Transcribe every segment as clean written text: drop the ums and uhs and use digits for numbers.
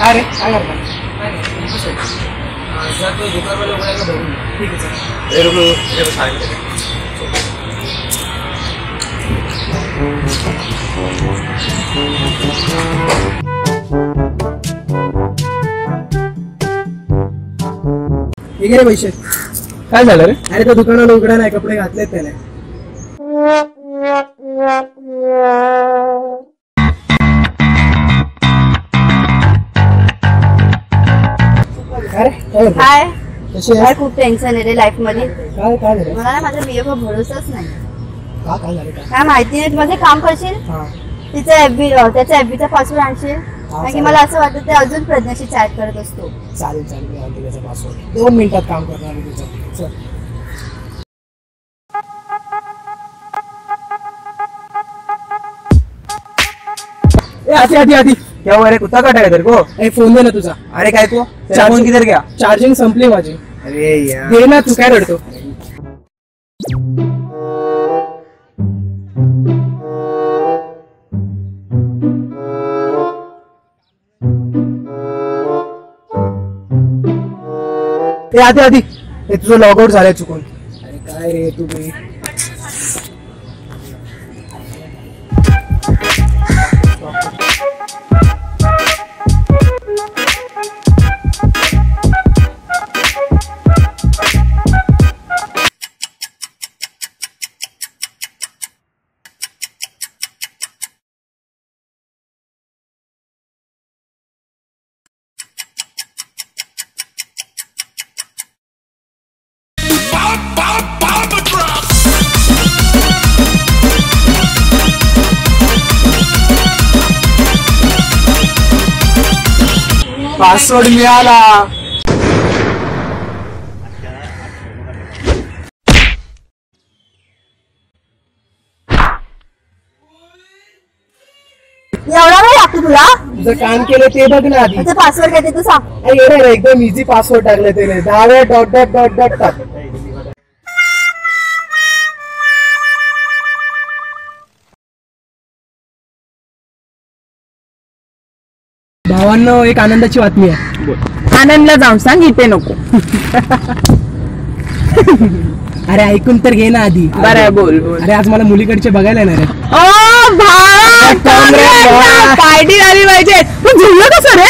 अरे काय करता? ठीक आहे ठीक आहे रे पैसे. काय झालं रे? अरे त्या दुकानाला उघडा नाही, कपडे घातलेत त्याने. काय काय खूप टेन्शन आहे रे लाईफ मध्ये. काय काय झालं? मला ना माझ्या बिहेवर भरोसाच नाही. काय झालं? काय माहिती नाही. माझे काम करशील, तिचा एफबी त्याचा एफबीचा पासवर्ड आणशील, कारण की मला असं वाटतं ते अजून प्रज्ञाशी चॅट करत असतो. चालेल चालेल, मी आणते त्याचा पासवर्ड. 2 मिनिटात काम करणार मी तुझं. चल. आती आती आती क्या हुआ रे? कुत्ता काटा है तेरे को? ए फोन दे ना तुझा. अरे काय को? तेरा फोन किधर गया? चार्जिंग संपली माझी. अरे यार दे ना, तू काय रडतो? आधी आधी हे तुझं लॉग आउट झालंय चुकून. अरे काय रे तू बे. पासवर्ड मिळाला. एवढा वेळ लागतो तुला? तुझं काम केलं ते बघ ना आधी. त्याचा पासवर्ड काय ते तू सांग. अरे एकदम इझी पासवर्ड टाकलं त्याने. 10 वेळा डॉट डॉट डॉट डॉट टाक. भावांनो, एक आनंदाची बातमी आहे. आनंदला जाऊन सांग, इथे नको. अरे ऐकून तर घे ना आधी. बरं बोल बोल. अरे आज मला मुलीकडचे बघायला येणार आहे. ओ भावा, पार्टी आली पाहिजे. तू झुललं कसं रे?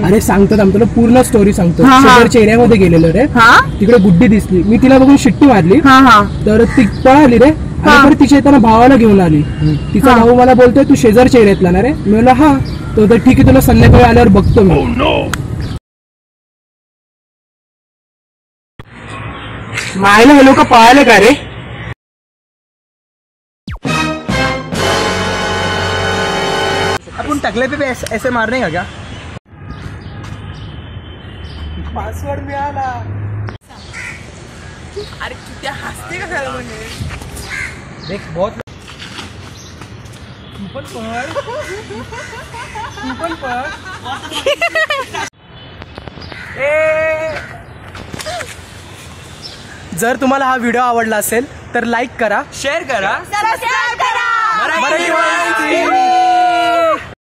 अरे सांगतो तुला पूर्ण स्टोरी सांगतो. हा, हा. शेजारच्या एरियामध्ये गेलेलो रे. हा तिकडे गुड्डी दिसली. मी तिला बघून शिट्टी मारली. हा हा तर ती पळाली रे. आणि परत तिच्या येताना भावाला घेऊन आली. तिचा भाऊ मला बोलतोय तू शेजारच्या एरियातला ना रे. मी म्हणलं हा. तो तर ठीक आहे, तुला संध्याकाळी आल्यावर बघतो मी. मायला हे लोक पळाले का रे? अपन टकले पे ऐसे मारने का क्या? पासवर्ड मिळाला. अरे किती हसते का खरं म्हणजे. देख बहुत तू पण पळ. जर तुम्हाला हा व्हिडिओ आवडला असेल तर लाईक करा, शेअर करा. सबस्क्राइब करा. मराठी